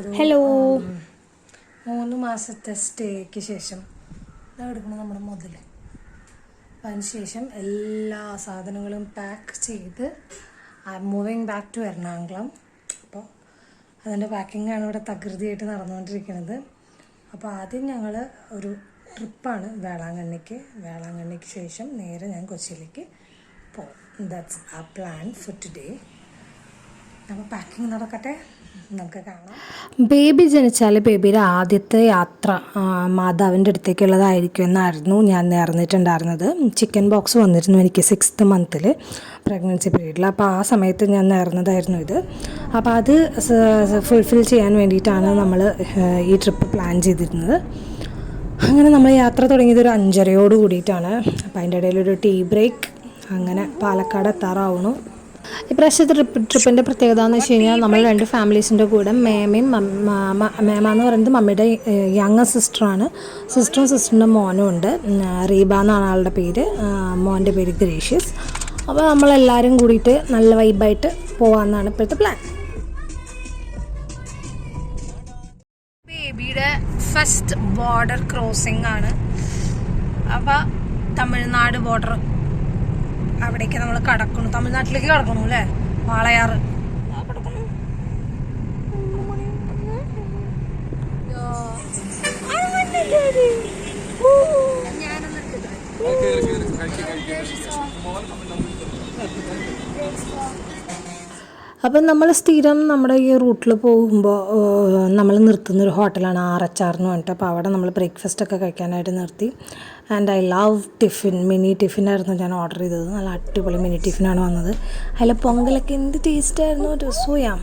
Hello 3 മാസത്തെ സ്റ്റേക്ക് ശേഷം എടുക്കണം നമ്മുടെ മുതൽ. അപ്പം അതിനുശേഷം എല്ലാ സാധനങ്ങളും പാക്ക് ചെയ്ത് മൂവിങ് ബാക്ക് ടു എറണാകുളം. അപ്പോൾ അതിൻ്റെ പാക്കിങ്ങാണ് ഇവിടെ തകൃതിയായിട്ട് നടന്നുകൊണ്ടിരിക്കുന്നത്. അപ്പോൾ ആദ്യം ഞങ്ങൾ ഒരു ട്രിപ്പാണ് വേളാങ്കണ്ണിക്ക് ശേഷം നേരെ ഞാൻ കൊച്ചിയിലേക്ക് പോകും. ദാറ്റ്സ് ആ പ്ലാൻ ഫോർ ടുഡേ. അപ്പോൾ പാക്കിങ് നടക്കട്ടെ, നമുക്ക് കാണാം. ബേബി ജനിച്ചാൽ ബേബിയുടെ ആദ്യത്തെ യാത്ര മാതാവിൻ്റെ അടുത്തേക്കുള്ളതായിരിക്കും എന്നായിരുന്നു ഞാൻ നേർന്നിട്ടുണ്ടായിരുന്നത്. ചിക്കൻ ബോക്സ് വന്നിരുന്നു എനിക്ക് 6th മന്തിൽ പ്രഗ്നൻസി പീരീഡിൽ. അപ്പോൾ ആ സമയത്ത് ഞാൻ നേർന്നതായിരുന്നു ഇത്. അപ്പോൾ അത് ഫുൾഫിൽ ചെയ്യാൻ വേണ്ടിയിട്ടാണ് നമ്മൾ ഈ ട്രിപ്പ് പ്ലാൻ ചെയ്തിരുന്നത്. അങ്ങനെ നമ്മൾ യാത്ര തുടങ്ങിയത് ഒരു 5:30 കൂടിയിട്ടാണ്. അപ്പോൾ അതിൻ്റെ ഇടയിലൊരു ടീ ബ്രേക്ക്. അങ്ങനെ പാലക്കാട് എത്താറാവണു. ഇപ്രാവശ്യത്തെ ട്രിപ്പിൻ്റെ പ്രത്യേകത എന്ന് വെച്ച് കഴിഞ്ഞാൽ നമ്മൾ 2 ഫാമിലീസിൻ്റെ കൂടെ മേമ എന്ന് പറയുന്നത് മമ്മിയുടെ യങ്ങർ സിസ്റ്ററാണ്. സിസ്റ്ററിൻ്റെ മോനും ഉണ്ട്. റീബ എന്നാണ് ആളുടെ പേര്, മോൻ്റെ പേര് ഗ്രേഷ്യസ്. അപ്പോൾ നമ്മളെല്ലാവരും കൂടിയിട്ട് നല്ല വൈബായിട്ട് പോകാമെന്നാണ് ഇപ്പോഴത്തെ പ്ലാൻ. ബേബിയുടെ ഫസ്റ്റ് ബോർഡർ ക്രോസിംഗ് ആണ്. അപ്പോൾ തമിഴ്നാട് ബോർഡർ അവിടേക്ക് നമ്മൾ കടക്കണം. തമിഴ്നാട്ടിലേക്ക് കടക്കണം അല്ലേ? വാളയാറ് കടക്കണം. അപ്പം നമ്മൾ സ്ഥിരം നമ്മുടെ ഈ റൂട്ടിൽ പോകുമ്പോൾ നമ്മൾ നിർത്തുന്നൊരു ഹോട്ടലാണ് RHR എന്ന് പറഞ്ഞിട്ട്. അപ്പോൾ അവിടെ നമ്മൾ ബ്രേക്ക്ഫാസ്റ്റൊക്കെ കഴിക്കാനായിട്ട് നിർത്തി. And I love tiffin. Mini ടിഫിനായിരുന്നു ഞാൻ ഓർഡർ ചെയ്തത്. നല്ല അടിപൊളി മിനി ടിഫിനാണ് വന്നത്. അതിൽ പൊങ്കലൊക്കെ എന്ത് ടേസ്റ്റായിരുന്നു, രസോയാ.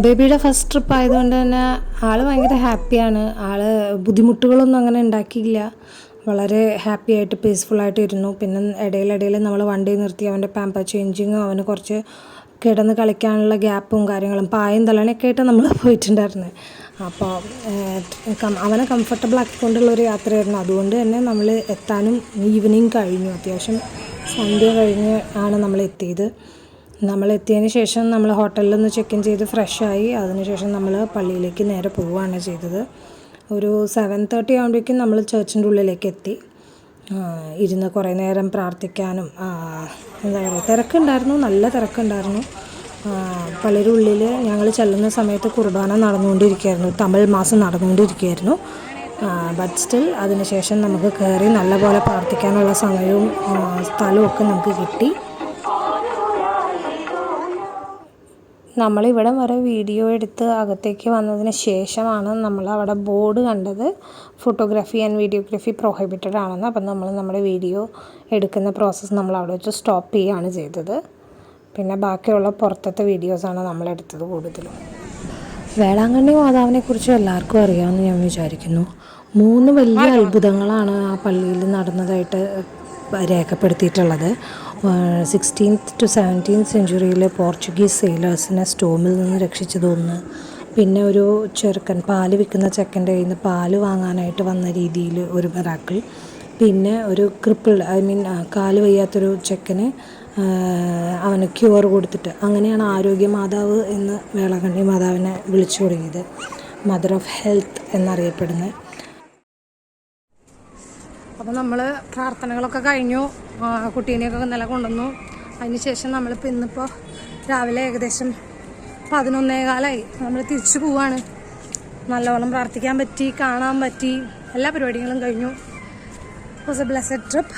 ബേബിയുടെ ഫസ്റ്റ് ട്രിപ്പ് ആയതുകൊണ്ട് തന്നെ ആൾ ഭയങ്കര ഹാപ്പിയാണ്. ആൾ ബുദ്ധിമുട്ടുകളൊന്നും അങ്ങനെ ഉണ്ടാക്കിയില്ല. വളരെ ഹാപ്പി ആയിട്ട് പീസ്ഫുള്ളായിട്ട് ഇരുന്നു. പിന്നെ ഇടയിലിടയിൽ നമ്മൾ വണ്ടി നിർത്തി അവൻ്റെ പാമ്പർ ചേഞ്ചിങ്ങും അവന് കുറച്ച് കിടന്ന് കളിക്കാനുള്ള ഗ്യാപ്പും കാര്യങ്ങളും പായും തലണയൊക്കെ ആയിട്ട് നമ്മൾ പോയിട്ടുണ്ടായിരുന്നു. അപ്പോൾ അവനെ കംഫർട്ടബിൾ ആക്കിക്കൊണ്ടുള്ളൊരു യാത്രയായിരുന്നു. അതുകൊണ്ട് തന്നെ നമ്മൾ എത്താനും ഈവനിങ് കഴിഞ്ഞു. അത്യാവശ്യം സന്ധ്യ കഴിഞ്ഞ് ആണ് നമ്മൾ എത്തിയത്. നമ്മൾ എത്തിയതിന് ശേഷം നമ്മൾ ഹോട്ടലിൽ നിന്ന് ചെക്ക് ഇൻ ചെയ്ത് ഫ്രഷായി. അതിനുശേഷം നമ്മൾ പള്ളിയിലേക്ക് നേരെ പോവുകയാണ് ചെയ്തത്. ഒരു 7:30 ആകുമ്പോഴേക്കും നമ്മൾ ചർച്ചിൻ്റെ ഉള്ളിലേക്ക് എത്തി. ഇരുന്ന് കുറേ നേരം പ്രാർത്ഥിക്കാനും എന്താ പറയുക, തിരക്കുണ്ടായിരുന്നു, നല്ല തിരക്കുണ്ടായിരുന്നു. പള്ളിയുടെ ഉള്ളിൽ ഞങ്ങൾ ചെല്ലുന്ന സമയത്ത് കുർബാന നടന്നുകൊണ്ടിരിക്കുകയായിരുന്നു. തമിഴ് മാസം നടന്നുകൊണ്ടിരിക്കുകയായിരുന്നു. ബട്ട് സ്റ്റിൽ അതിനുശേഷം നമുക്ക് കയറി നല്ലപോലെ പ്രാർത്ഥിക്കാനുള്ള സമയവും സ്ഥലവും ഒക്കെ നമുക്ക് കിട്ടി. നമ്മളിവിടെ വരെ വീഡിയോ എടുത്ത് അകത്തേക്ക് വന്നതിന് ശേഷമാണ് നമ്മൾ അവിടെ ബോർഡ് കണ്ടത്, ഫോട്ടോഗ്രാഫി ആൻഡ് വീഡിയോഗ്രാഫി പ്രൊഹിബിറ്റഡ് ആണെന്ന്. അപ്പം നമ്മൾ നമ്മുടെ വീഡിയോ എടുക്കുന്ന പ്രോസസ്സ് നമ്മൾ അവിടെ വെച്ച് സ്റ്റോപ്പ് ചെയ്യുകയാണ് ചെയ്തത്. പിന്നെ ബാക്കിയുള്ള പുറത്തത്തെ വീഡിയോസാണ് നമ്മളെടുത്തത് കൂടുതലും. വേളാങ്കണ്ണി മാതാവിനെക്കുറിച്ച് എല്ലാവർക്കും അറിയാമെന്ന് ഞാൻ വിചാരിക്കുന്നു. 3 വലിയ അത്ഭുതങ്ങളാണ് ആ പള്ളിയിൽ നടന്നതായിട്ട് രേഖപ്പെടുത്തിയിട്ടുള്ളത്. 16th to 17th സെഞ്ച്വറിയിൽ പോർച്ചുഗീസ് സെയിലേഴ്സിനെ സ്റ്റോമിൽ നിന്ന് രക്ഷിച്ചതൊന്ന്. പിന്നെ ഒരു ചെറുക്കൻ പാല് വിൽക്കുന്ന ചെക്കൻ്റെ കയ്യിൽ നിന്ന് പാല് വാങ്ങാനായിട്ട് വന്ന രീതിയിൽ ഒരു മിറാക്കിൾ. പിന്നെ ഒരു കാല് വയ്യാത്തൊരു ചെക്കന് അവന് ക്യൂർ കൊടുത്തിട്ട്, അങ്ങനെയാണ് ആരോഗ്യ മാതാവ് എന്ന് വേളാങ്കണ്ണി മാതാവിനെ വിളിച്ചു തുടങ്ങിയത്. മദർ ഓഫ് ഹെൽത്ത് എന്നറിയപ്പെടുന്നത്. അപ്പോൾ നമ്മൾ പ്രാർത്ഥനകളൊക്കെ കഴിഞ്ഞു. കുട്ടീനെയൊക്കെ ഇന്നലെ കൊണ്ടുവന്നു. അതിനുശേഷം നമ്മളിപ്പോൾ ഇന്നിപ്പോൾ രാവിലെ ഏകദേശം 11:15 നമ്മൾ തിരിച്ചു പോവാണ്. നല്ലവണ്ണം പ്രാർത്ഥിക്കാൻ പറ്റി, കാണാൻ പറ്റി, എല്ലാ പരിപാടികളും കഴിഞ്ഞു. Was A blessed trip.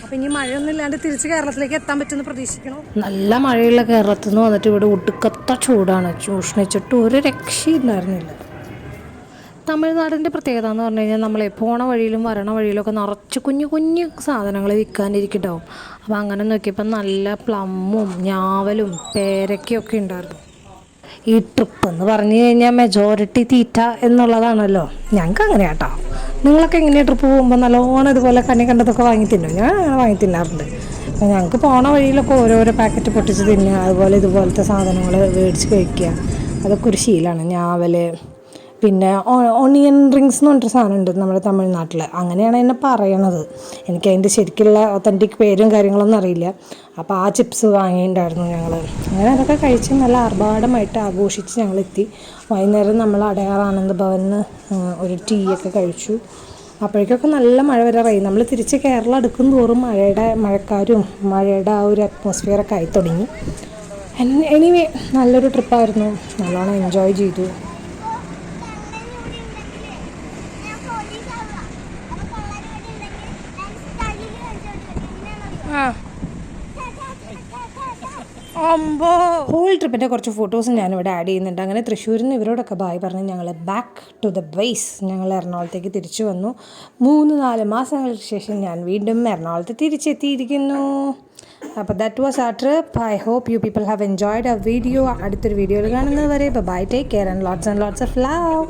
അപ്പം ഇനി മഴയൊന്നും ഇല്ലാണ്ട് തിരിച്ച് കേരളത്തിലേക്ക് എത്താൻ പറ്റുമെന്ന് പ്രതീക്ഷിക്കണം. നല്ല മഴയുള്ള കേരളത്തിൽ നിന്ന് വന്നിട്ട് ഇവിടെ ഒടുക്കത്ത ചൂടാണ്. ഉഷ്ണിച്ചിട്ട് ഒരു രക്ഷയുണ്ടായിരുന്നില്ല. തമിഴ്നാടിൻ്റെ പ്രത്യേകത എന്ന് പറഞ്ഞു കഴിഞ്ഞാൽ നമ്മളെ പോണ വഴിയിലും വരണ വഴിയിലൊക്കെ നിറച്ച് കുഞ്ഞു കുഞ്ഞു സാധനങ്ങൾ വിൽക്കാനിരിക്കണ്ടാവും. അപ്പോൾ അങ്ങനെ നോക്കിയപ്പോൾ നല്ല പ്ലമ്മും ഞാവലും പേരയ്ക്കൊക്കെ ഉണ്ടായിരുന്നു. ഈ ട്രിപ്പ് എന്ന് പറഞ്ഞു കഴിഞ്ഞാൽ മെജോറിറ്റി തീറ്റ എന്നുള്ളതാണല്ലോ. ഞങ്ങൾക്ക് അങ്ങനെ കേട്ടോ. നിങ്ങളൊക്കെ എങ്ങനെയാണ് ട്രിപ്പ് പോകുമ്പോൾ നല്ലോണം ഇതുപോലെ കണ്ണി കണ്ടതൊക്കെ വാങ്ങി തിന്നും? ഞാൻ അങ്ങനെ വാങ്ങി തിന്നാറുണ്ട്. അപ്പോൾ ഞങ്ങൾക്ക് പോണ വഴിയിലൊക്കെ ഓരോരോ പാക്കറ്റ് പൊട്ടിച്ച് തിന്നുക, അതുപോലെ ഇതുപോലത്തെ സാധനങ്ങൾ മേടിച്ച് കഴിക്കുക, അതൊക്കെ ഒരു ശീലമാണ്. ഞാവൽ, പിന്നെ ഓണിയൻ റിങ്സ് എന്ന് പറഞ്ഞിട്ടൊരു സാധനമുണ്ട് നമ്മുടെ തമിഴ്നാട്ടിൽ, അങ്ങനെയാണ് എന്നെ പറയണത്. എനിക്ക് അതിൻ്റെ ശരിക്കുള്ള ഒത്തൻറ്റിക് പേരും കാര്യങ്ങളൊന്നും അറിയില്ല. അപ്പോൾ ആ ചിപ്സ് വാങ്ങിയിട്ടുണ്ടായിരുന്നു ഞങ്ങൾ. അങ്ങനെ അതൊക്കെ കഴിച്ച് നല്ല ആർഭാടമായിട്ട് ആഘോഷിച്ച് ഞങ്ങളെത്തി. വൈകുന്നേരം നമ്മൾ അടയാർ ആനന്ദ ഭവനിൽ ഒരു ടീ ഒക്കെ കഴിച്ചു. അപ്പോഴേക്കൊക്കെ നല്ല മഴ വരാറായി. നമ്മൾ തിരിച്ച് കേരളം അടുക്കും തോറും മഴക്കാരും മഴയുടെ ആ ഒരു അറ്റ്മോസ്ഫിയറൊക്കെ ആയി തുടങ്ങി. എനിവേ നല്ലൊരു ട്രിപ്പായിരുന്നു, നല്ലോണം എൻജോയ് ചെയ്തു. ഹോൾ ട്രിപ്പിൻ്റെ കുറച്ച് ഫോട്ടോസ് ഞാനിവിടെ ആഡ് ചെയ്യുന്നുണ്ട്. അങ്ങനെ തൃശ്ശൂരിൽ നിന്ന് ഇവരോടൊക്കെ ബായ് പറഞ്ഞ് ഞങ്ങൾ ബാക്ക് ടു ദ ബേസ്, ഞങ്ങൾ എറണാകുളത്തേക്ക് തിരിച്ചു വന്നു. 3-4 മാസങ്ങൾക്ക് ശേഷം ഞാൻ വീണ്ടും എറണാകുളത്ത് തിരിച്ചെത്തിയിരിക്കുന്നു. അപ്പോൾ that was our trip. I hope you people have enjoyed our video. അടുത്തൊരു വീഡിയോയിൽ കാണുന്നത് വരെ bye, take care and lots of love.